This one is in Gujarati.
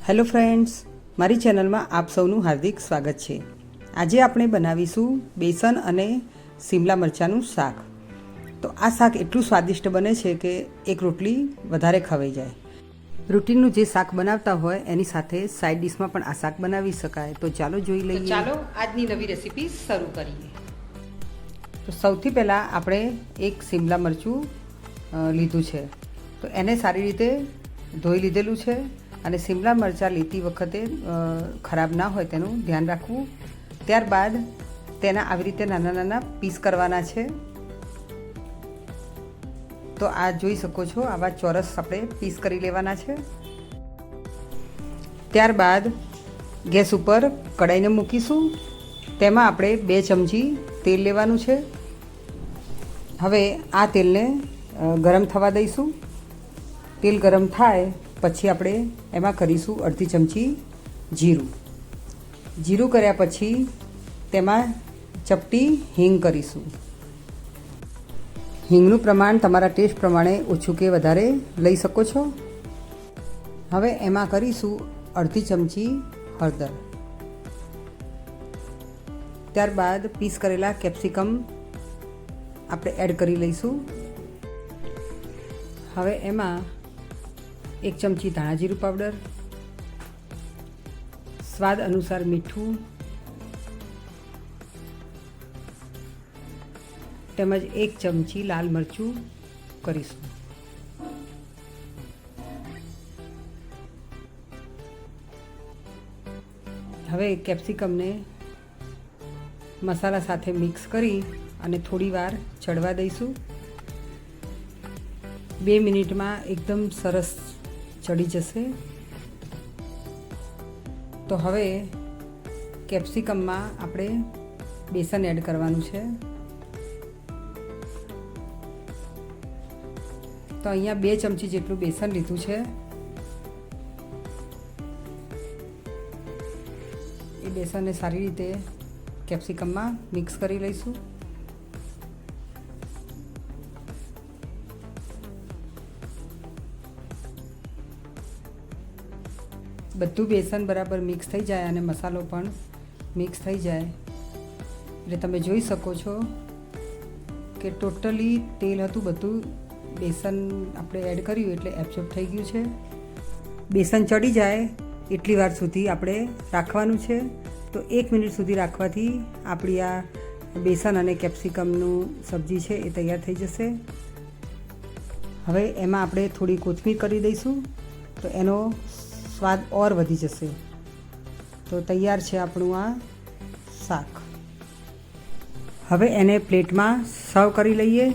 હેલો ફ્રેન્ડ્સ, મારી ચેનલમાં આપ સૌનું હાર્દિક સ્વાગત છે। આજે આપણે બનાવીશું બેસન અને શિમલા મરચાંનું શાક। તો આ શાક એટલું સ્વાદિષ્ટ બને છે કે એક રોટલી વધારે ખવાઈ જાય। રૂટીનનું જે શાક બનાવતા હોય એની સાથે સાઈડ ડિશમાં પણ આ શાક બનાવી શકાય। તો ચાલો જોઈ લઈએ। ચાલો આજની નવી રેસીપી શરૂ કરીએ। તો સૌથી પહેલાં આપણે એક શિમલા મરચું લીધું છે, તો એને સારી રીતે ધોઈ લીધેલું છે। અને શિમલા મરચાં લેતી વખતે ખરાબ ના હોય તેનું ધ્યાન રાખવું। ત્યારબાદ તેના આવી રીતે નાના નાના પીસ કરવાના છે। તો આ જોઈ શકો છો, આવા ચોરસ આપણે પીસ કરી લેવાના છે। ત્યારબાદ ગેસ ઉપર કડાઈને મૂકીશું। તેમાં આપણે 2 ચમચી તેલ લેવાનું છે। હવે આ તેલને ગરમ થવા દઈશું। તેલ ગરમ થાય પછી આપણે એમાં કરીશું અડધી ચમચી જીરું। જીરું કર્યા પછી તેમાં ચપટી હિંગ કરીશું। હિંગનું પ્રમાણ તમારા ટેસ્ટ પ્રમાણે ઓછું કે વધારે લઈ શકો છો। હવે એમાં કરીશું અડધી ચમચી હળદર। ત્યારબાદ પીસ કરેલા કેપ્સિકમ આપણે એડ કરી લઈશું। હવે એમાં 1 ચમચી ધાણા જીરું પાવડર, સ્વાદ અનુસાર મીઠું તેમજ 1 ચમચી લાલ મરચું કરીશું। હવે કેપ્સિકમને મસાલા સાથે મિક્સ કરી અને થોડી વાર ચડવા દઈશું। 2 મિનિટમાં એકદમ સરસ ચડી જશે। તો હવે કેપ્સિકમમાં આપણે બેસન એડ કરવાનું છે। તો અહીંયા 2 ચમચી જેટલું બેસન લીધું છે। એ બેસનને સારી રીતે કેપ્સિકમમાં મિક્સ કરી લઈશું। બધું બેસન બરાબર મિક્સ થઈ જાય અને મસાલો પણ મિક્સ થઈ જાય એટલે તમે જોઈ શકો છો કે ટોટલી તેલ હતું બધું બેસન આપણે એડ કર્યું એટલે એબ્સોર્બ થઈ ગયું છે। બેસન ચડી જાય એટલી વાર સુધી આપણે રાખવાનું છે। તો 1 મિનિટ સુધી રાખવાથી આપણી આ બેસન અને કેપ્સિકમનું સબ્જી છે એ તૈયાર થઈ જશે। હવે એમાં આપણે થોડી કોથમીર કરી દઈશું તો એનો સ્વાદ ઓર વધી જશે। તો તૈયાર છે આપણું આ શાક। હવે એને પ્લેટમાં સર્વ કરી લઈએ।